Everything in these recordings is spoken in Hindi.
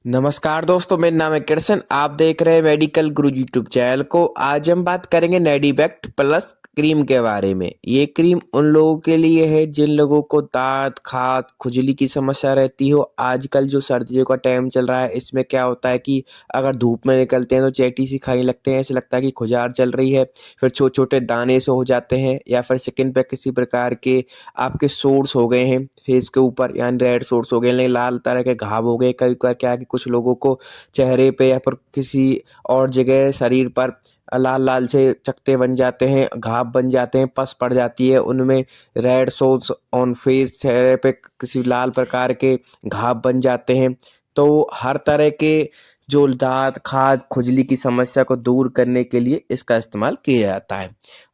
नमस्कार दोस्तों, मेरा नाम है कृष्ण। आप देख रहे हैं मेडिकल गुरु यूट्यूब चैनल को। आज हम बात करेंगे नेडीवेक्ट प्लस क्रीम के बारे में। ये क्रीम उन लोगों के लिए है जिन लोगों को दांत खाज खुजली की समस्या रहती हो। आजकल जो सर्दियों का टाइम चल रहा है, इसमें क्या होता है कि अगर धूप में निकलते हैं तो चैटी सी खाने लगते हैं, ऐसे लगता है कि खुजली चल रही है। फिर छोटे छोटे दाने से हो जाते हैं, या फिर स्किन पे किसी प्रकार के आपके सोर्स हो गए हैं फेस के ऊपर, यानी रेड सोर्स हो गए, नहीं लाल तरह के घाव हो गए। कभी कभार क्या है कि कुछ लोगों को चेहरे पे या फिर किसी और जगह शरीर पर लाल लाल से चकत्ते बन जाते हैं, घाव बन जाते हैं, पस पड़ जाती है उनमें। रेड सोर्स ऑन फेस, चेहरे पे किसी लाल प्रकार के घाव बन जाते हैं। तो हर तरह के जो दांत खाज खुजली की समस्या को दूर करने के लिए इसका इस्तेमाल किया जाता है।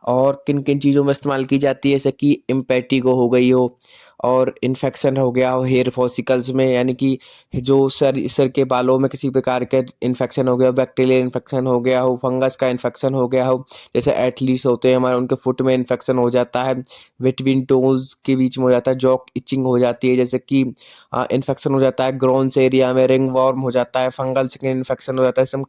और किन किन चीज़ों में इस्तेमाल की जाती है, जैसे कि इम्पेटिगो हो गई हो, और इन्फेक्शन हो गया हो हेयर फॉसिकल्स में, यानी कि जो सर के बालों में किसी प्रकार के इन्फेक्शन हो गया हो, बैक्टीरियल इन्फेक्शन हो गया हो, फंगस का इन्फेक्शन हो गया हो। जैसे एथलीट्स होते हैं हमारे, उनके फुट में इन्फेक्शन हो जाता है, बिटवीन टोज के बीच में हो जाता है, जॉक इचिंग हो जाती है, जैसे कि इन्फेक्शन हो जाता है ग्रोन्स एरिया में, रिंग वॉर्म हो जाता है, फंगल स्किन इन्फेक्शन हो जाता है, सम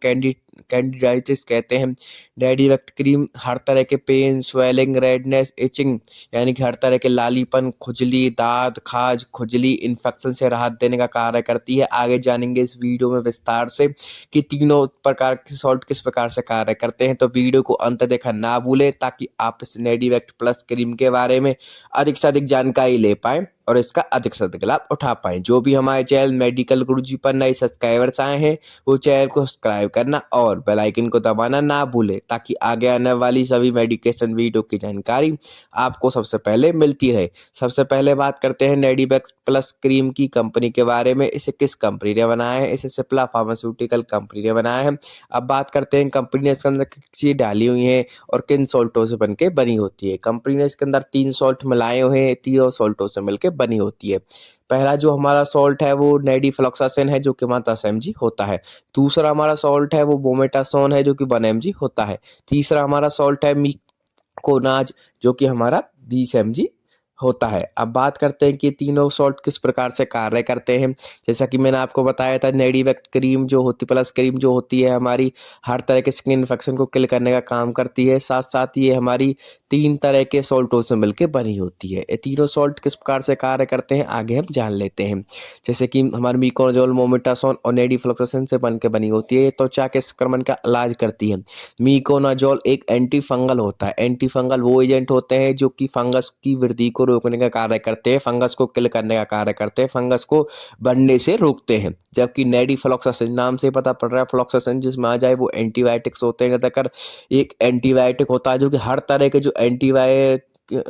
कैंडिडाइटिस कहते हैं। डेडिवेक्ट क्रीम हर तरह के पेन, स्वेलिंग, रेडनेस, इचिंग, यानी कि हर तरह के लालीपन, खुजली, दाद खाज खुजली, इन्फेक्शन से राहत देने का कार्य करती है। आगे जानेंगे इस वीडियो में विस्तार से कि तीनों प्रकार के सॉल्ट किस प्रकार से कार्य करते हैं। तो वीडियो को अंत देखा ना भूलें, ताकि आप इस नेडीवेक्ट प्लस क्रीम के बारे में अधिक से अधिक जानकारी ले पाएं और इसका अधिक से अधिक लाभ उठा पाएं। जो भी हमारे चैनल मेडिकल गुरुजी पर नए सब्सक्राइबर्स आए हैं, वो चैनल को सब्सक्राइब करना और बेल आइकन को दबाना ना भूलें, ताकि आगे आने वाली सभी मेडिकेशन वीडियो की जानकारी आपको सबसे पहले मिलती रहे। सबसे पहले बात करते हैं नेडीवेक्स प्लस क्रीम की कंपनी के बारे में। इसे किस कंपनी ने बनाया है? इसे सिप्ला फार्मास्यूटिकल कंपनी ने बनाया है। अब बात करते हैं कंपनी ने इसके अंदर चीज डाली हुई है और किन सॉल्टों से बनके बनी होती है। कंपनी ने इसके अंदर 3 सॉल्ट मिलाए हुए हैं, तीनों सॉल्टों से मिलकर बनी होती है। पहला जो हमारा सॉल्ट है वो नेडीफ्लॉक्सासिन है, जो कि हमारा 10 mg होता है। दूसरा हमारा सॉल्ट है वो बोमेटासोन है, जो कि 1 mg होता है। तीसरा हमारा सॉल्ट है मिकोनाज, जो कि हमारा 20 mg होता है। अब बात करते हैं कि तीनों सॉल्ट किस प्रकार से कार्य करते हैं। जैसा कि मैंने आपको बताया था, नेडीवेक्ट क्रीम जो होती प्लस क्रीम जो होती है हमारी, हर तरह के स्किन इन्फेक्शन को किल करने का काम करती है। साथ साथ ये हमारी 3 तरह के सॉल्टों से मिलकर बनी होती है। ये तीनों सॉल्ट किस प्रकार से कार्य करते हैं आगे हम जान लेते हैं। जैसे कि हमारे मिकोनाजोल, मोमेटासोन और नेडीफ्लॉक्सासिन से बनकर बनी होती है। ये त्वचा के संक्रमण का इलाज करती है। मिकोनाजोल एक एंटी फंगल होता है। एंटी फंगल वो एजेंट होते हैं जो कि फंगस की वृद्धि को रोकने का कार्य करते हैं, फंगस को किल करने का कार्य करते हैं, फंगस को बढ़ने से रोकते हैं। जबकि नेडीफ्लॉक्सासिन, नाम से पता पड़ रहा है फ्लॉक्सासिन जिसमें आ जाए, वो एंटीबायोटिक्स होते हैं। ज्यादातर एक एंटीबायोटिक होता है जो कि हर तरह के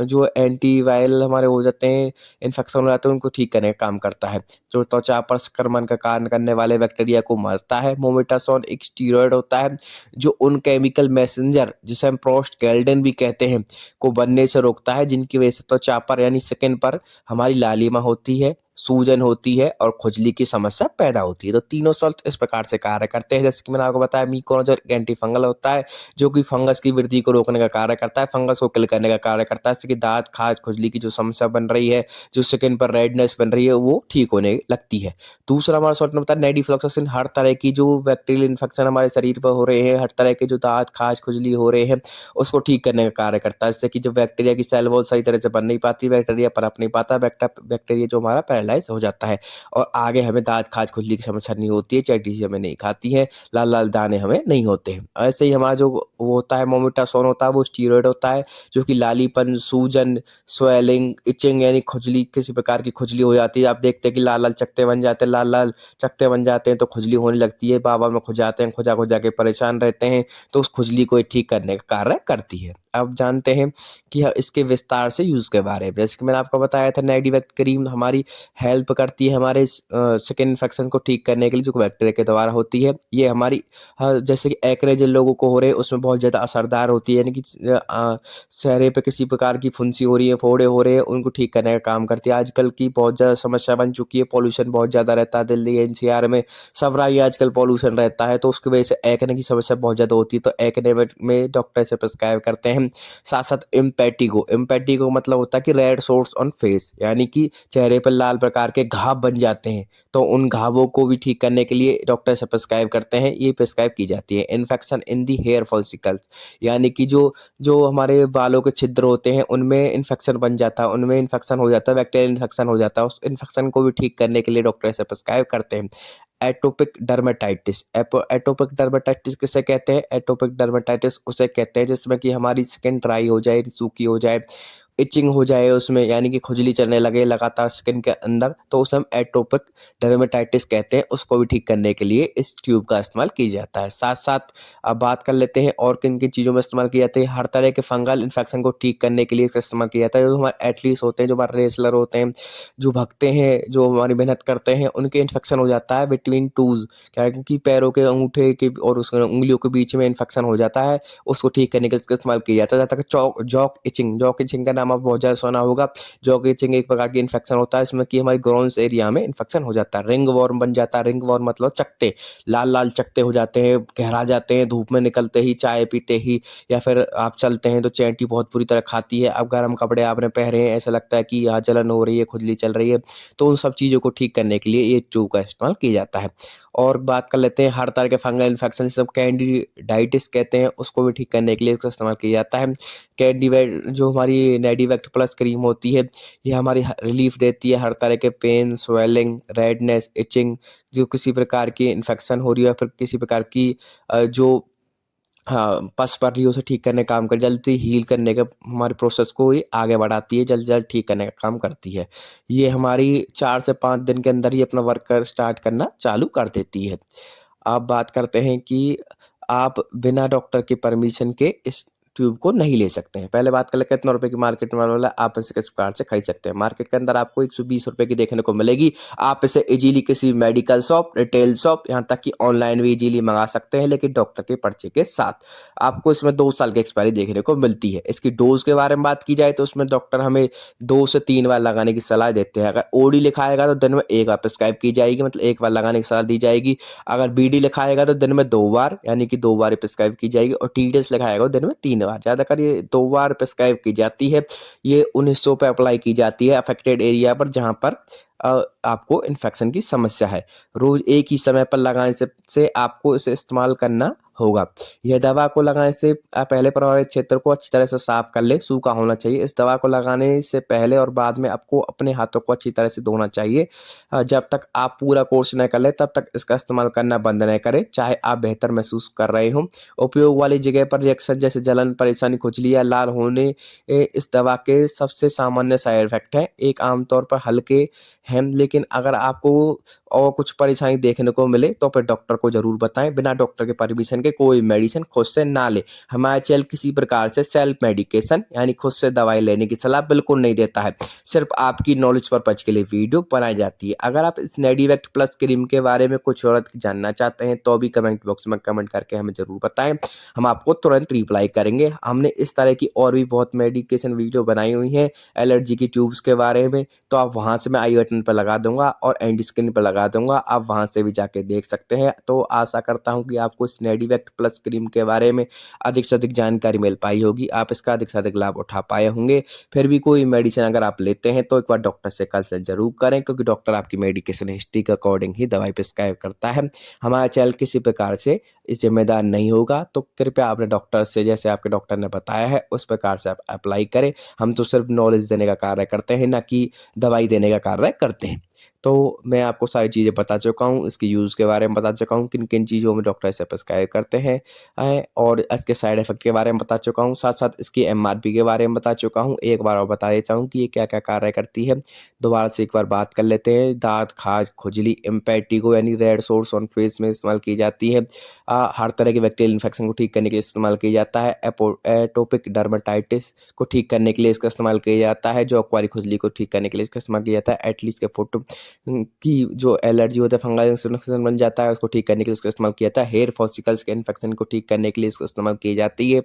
जो एंटीवायरल हमारे हो जाते हैं, इन्फेक्शन हो जाते हैं, उनको ठीक करने का काम करता है। जो त्वचा पर संक्रमण का कारण करने वाले बैक्टीरिया को मारता है। मोमेटासोन एक स्टीरॉयड होता है जो उन केमिकल मैसेंजर, जिसे हम प्रोस्टाग्लैंडिन भी कहते हैं, को बनने से रोकता है, जिनकी वजह से त्वचा पर यानी स्किन पर हमारी लालिमा होती है, सूजन होती है और खुजली की समस्या पैदा होती है। तो तीनों सॉल्ट इस प्रकार से कार्य करते हैं। जैसे कि मैंने आपको बताया, मिकोनाजोल एंटी फंगल होता है जो कि फंगस की वृद्धि को रोकने का कार्य करता है, फंगस को किल करने का कार्य करता है। जैसे कि दांत खाज खुजली की जो समस्या बन रही है, जो स्किन पर रेडनेस बन रही है, वो ठीक होने लगती है। दूसरा हमारा सॉल्ट में बताया नेडीफ्लॉक्सासिन, हर तरह की जो बैक्टीरियल इन्फेक्शन हमारे शरीर पर हो रहे हैं, हर तरह के जो दांत खाज खुजली हो रहे हैं, उसको ठीक करने का कार्य करता है। जिससे कि जो बैक्टीरिया की सेल वॉल सही तरह से बन नहीं पाती, बैक्टीरिया पनप नहीं पाता, बैक्टीरिया जो हमारा पैरालाइज हो जाता है और आगे हमें दांत खाज खुजली की समस्या नहीं होती है, चैटी हमें नहीं खाती है, लाल लाल दाने हमें नहीं होते हैं। ऐसे ही हमारा जो वो होता है मोमेटासोन होता है, वो स्टीरॉयड होता है जो कि लालीपन, सूजन, स्वेलिंग, इचिंग, यानी खुजली, किसी प्रकार की खुजली हो जाती है। आप देखते हैं कि लाल लाल चकत्ते बन जाते हैं, लाल लाल चकत्ते बन जाते हैं तो खुजली होने लगती है, बाबा में खुजाते हैं, खुजा खुजा के परेशान रहते हैं, तो उस खुजली को ठीक करने का कार्य करती है। अब जानते हैं कि इसके विस्तार से यूज के बारे में। जैसे कि मैंने आपको बताया था, नेडीवेक्ट क्रीम हमारी हेल्प करती है हमारे स्किन इन्फेक्शन को ठीक करने के लिए, जो बैक्टीरिया के द्वारा होती है। ये हमारी जैसे कि एक्ने जिन लोगों को हो रहे हैं उसमें बहुत ज़्यादा असरदार होती है, यानी कि चेहरे पे किसी प्रकार की फुंसी हो रही है, फोड़े हो रहे हैं, उनको ठीक करने का काम करती है। आजकल की बहुत ज़्यादा समस्या बन चुकी है, पॉल्यूशन बहुत ज़्यादा रहता है, दिल्ली एनसीआर में सब राही आजकल पॉल्यूशन रहता है, तो उसकी वजह से एक्ने की समस्या बहुत ज़्यादा होती है। तो एक्ने में डॉक्टर से प्रिस्क्राइब करते हैं। साथ साथ इम्पेटिगो, इम्पेटिगो मतलब होता है कि रेड सोर्स ऑन फेस, यानी कि चेहरे पर लाल प्रकार के घाव बन जाते हैं तो उन घावों को भी ठीक करने के लिए डॉक्टर से प्रिस्क्राइब करते हैं, ये प्रिस्क्राइब की जाती है। Infection in the hair follicles, यानी कि जो जो हमारे बालों के छिद्र होते हैं उनमें इन्फेक्शन बन जाता है, उनमें इन्फेक्शन हो जाता है, बैक्टीरियल इन्फेक्शन हो जाता है, उस इन्फेक्शन को भी ठीक करने के लिए डॉक्टर से प्रिस्क्राइब करते हैं। एटोपिक डर्मेटाइटिस, एटोपिक डर्मेटाइटिस किसे कहते हैं? एटोपिक डर्मेटाइटिस उसे कहते हैं जिसमें कि हमारी स्किन ड्राई हो जाए, सूखी हो जाए, इचिंग हो जाए उसमें, यानी कि खुजली चलने लगे लगातार स्किन के अंदर, तो उसे हम एटोपिक डर्मेटाइटिस कहते हैं। उसको भी ठीक करने के लिए इस ट्यूब का इस्तेमाल किया जाता है। साथ साथ अब बात कर लेते हैं और किन किन चीज़ों में इस्तेमाल किया जाता है। हर तरह के फंगल इन्फेक्शन को ठीक करने के लिए इसका इस्तेमाल किया जाता है। जो हमारे एथलीट्स होते हैं, जो हमारे रेसलर होते हैं, जो भागते हैं, जो हमारी मेहनत करते हैं, उनके इन्फेक्शन हो जाता है बिटवीन टूज, क्या है कि पैरों के अंगूठे के और उस उंगलियों के बीच में इन्फेक्शन हो जाता है, उसको ठीक करने के लिए इसका इस्तेमाल किया जाता है। जहाँ तक जॉक इचिंग का नाम आप बहुत ज़्यादा सुना होगा। जॉक इचिंग एक प्रकार की इन्फेक्शन होता है इसमें कि हमारी ग्रोन्स एरिया में इन्फेक्शन हो जाता है। रिंग वॉर्म बन जाता है। रिंग वॉर्म मतलब चकत्ते, लाल लाल चकत्ते हो जाते हैं, गहरा जाते हैं धूप में निकलते ही, चाय पीते ही, या फिर आप चलते हैं तो चैंटी बहुत बुरी तरह खाती है। अब गर्म कपड़े आपने पहने हैं, ऐसा लगता है कि यहाँ जलन हो रही है, खुजली चल रही है, तो उन सब चीज़ों को ठीक करने के लिए ये ट्यूब का इस्तेमाल किया जाता है। और बात कर लेते हैं हर तरह के फंगल इन्फेक्शन, सब कैंडिडाइटिस कहते हैं, उसको भी ठीक करने के लिए इसका इस्तेमाल किया जाता है। कैंडिवेट जो हमारी नेडिवेक्ट प्लस क्रीम होती है, ये हमारी रिलीफ देती है हर तरह के पेन, स्वेलिंग, रेडनेस, इचिंग, जो किसी प्रकार की इन्फेक्शन हो रही है, फिर किसी प्रकार की जो हाँ, पस पड़ रही है उसे ठीक करने का काम कर, जल्दी हील करने का हमारे प्रोसेस को ये आगे बढ़ाती है, जल्द जल्द ठीक करने का काम करती है। ये हमारी 4 से 5 दिन के अंदर ही अपना वर्क स्टार्ट करना चालू कर देती है। अब बात करते हैं कि आप बिना डॉक्टर के परमिशन के इस ट्यूब को नहीं ले सकते हैं। पहले बात कर लेते हैं कितने रुपए की मार्केट में वाला आप इसे किस प्रकार से खरीद सकते हैं। मार्केट के अंदर आपको 120 रुपए की देखने को मिलेगी। आप इसे इजीली किसी मेडिकल शॉप, रिटेल शॉप, यहाँ तक कि ऑनलाइन भी इजीली मंगा सकते हैं, लेकिन डॉक्टर के पर्चे के साथ। आपको इसमें 2 साल की एक्सपायरी देखने को मिलती है। इसकी डोज के बारे में बात की जाए तो उसमें डॉक्टर हमें 2 से 3 बार लगाने की सलाह देते हैं। अगर ओडी लिखा आएगा तो दिन में 1 बार प्रिस्क्राइब की जाएगी, मतलब 1 बार लगाने की सलाह दी जाएगी। अगर बीडी लिखाएगा तो दिन में 2 बार, यानी कि 2 बार प्रिस्क्राइब की जाएगी। और टीडीएस लिखाएगा तो दिन में 3 बार। ज़्यादातर ये 2 बार प्रिस्क्राइब की जाती है। ये 1900 पे अप्लाई की जाती है अफेक्टेड एरिया पर, जहाँ पर आपको इन्फेक्शन की समस्या है। रोज एक ही समय पर लगाने से आपको इसे इस्तेमाल करना होगा। यह दवा को लगाने से पहले प्रभावित क्षेत्र को अच्छी तरह से साफ कर ले, सूखा होना चाहिए। इस दवा को लगाने से पहले और बाद में आपको अपने हाथों को अच्छी तरह से धोना चाहिए। जब तक आप पूरा कोर्स न कर ले तब तक इसका इस्तेमाल करना बंद न करें, चाहे आप बेहतर महसूस कर रहे हों। उपयोग वाली जगह पर रिएक्शन जैसे जलन, परेशानी, खुजली या लाल होने इस दवा के सबसे सामान्य साइड इफेक्ट हैं। एक आमतौर पर हल्के हैं, लेकिन अगर आपको और कुछ परेशानी देखने को मिले तो फिर डॉक्टर को ज़रूर बताएं। बिना डॉक्टर के परमिशन के कोई मेडिसिन खुद से ना ले। हमारा चैनल किसी प्रकार से सेल्फ मेडिकेशन यानी खुद से दवाई लेने की सलाह बिल्कुल नहीं देता है। सिर्फ आपकी नॉलेज पर्पज के लिए वीडियो बनाई जाती है। अगर आप इस नेडिवेक्ट प्लस क्रीम के बारे में कुछ और जानना चाहते हैं तो भी कमेंट बॉक्स में कमेंट करके हमें ज़रूर बताएं, हम आपको तुरंत रिप्लाई करेंगे। हमने इस तरह की और भी बहुत मेडिकेशन वीडियो बनाई हुई हैं एलर्जी की ट्यूब्स के बारे में, तो आप वहाँ से मैं आई बटन पर लगा दूंगा और एंड स्क्रीन पर लगा दूंगा, आप वहाँ से भी जाके देख सकते हैं। तो आशा करता हूँ कि आपको इस नेडिवेक्ट प्लस क्रीम के बारे में अधिक से अधिक जानकारी मिल पाई होगी, आप इसका अधिक से अधिक लाभ उठा पाए होंगे। फिर भी कोई मेडिसिन अगर आप लेते हैं तो एक बार डॉक्टर से कंसल्ट जरूर करें, क्योंकि डॉक्टर आपकी मेडिकेशन हिस्ट्री के अकॉर्डिंग ही दवाई प्रिस्क्राइब करता है। हमारा चैनल किसी प्रकार से इस जिम्मेदार नहीं होगा, तो कृपया अपने डॉक्टर से, जैसे आपके डॉक्टर ने बताया है उस प्रकार से आप अप्लाई करें। हम तो सिर्फ नॉलेज देने का कार्य करते हैं, ना कि दवाई देने का कार्य करते हैं। तो मैं आपको सारी चीज़ें बता चुका हूँ, इसके यूज़ के बारे में बता चुका हूँ, किन किन चीज़ों में डॉक्टर इसे प्रिस्क्राइब करते हैं, और इसके साइड इफेक्ट के बारे में बता चुका हूँ। साथ साथ इसकी एमआरपी के बारे में बता चुका हूँ। एक बार और बता देता हूँ कि ये क्या क्या कार्य करती है। दोबारा से एक बार बात कर लेते हैं। दांत, खाज, खुजली, इम्पेटिगो यानी रेड सोर्स ऑन फेस में इस्तेमाल की जाती है। हर तरह के बैक्टीरियल इन्फेक्शन को ठीक करने के लिए इस्तेमाल किया जाता है। एटोपिक डर्मेटाइटिस को ठीक करने के लिए इसका इस्तेमाल किया जाता है। जो अक्वारी खुजली को ठीक करने के लिए इसका इस्तेमाल किया जाता है। एटलीस्ट के फुट की जो एलर्जी होता है, फंगल इन्फेक्शन बन जाता है, उसको ठीक करने के लिए इसका इस्तेमाल किया जाता है। हेयर फॉसिकल्स के इन्फेक्शन को ठीक करने के लिए इसका इस्तेमाल की जाती है।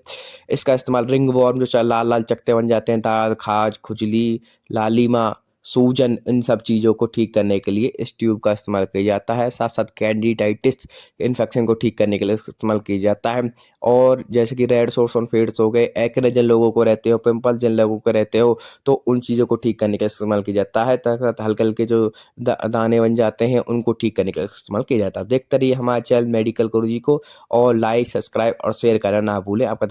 इसका इस्तेमाल रिंग वॉर्म जो लाल लाल चकत्ते बन जाते हैं, दाद, खाज, खुजली, लालिमा, सूजन, इन सब चीज़ों को ठीक करने के लिए इस ट्यूब का इस्तेमाल किया जाता है। साथ-साथ कैंडिडाइटिस इन्फेक्शन को ठीक करने के लिए इस्तेमाल किया जाता है। और जैसे कि रेड सोर्स ऑन फेड्स हो गए, एक्ने जिन लोगों को रहते हो, पिंपल जिन लोगों को रहते हो, तो उन चीज़ों को ठीक करने का इस्तेमाल किया जाता है। तथा हल्के-हल्के जो दाने बन जाते हैं, उनको ठीक करने का इस्तेमाल किया जाता है। देखते रहिए हमारे चैनल मेडिकल गुरुजी को और लाइक, सब्सक्राइब और शेयर करना ना भूलें। आपका धन्य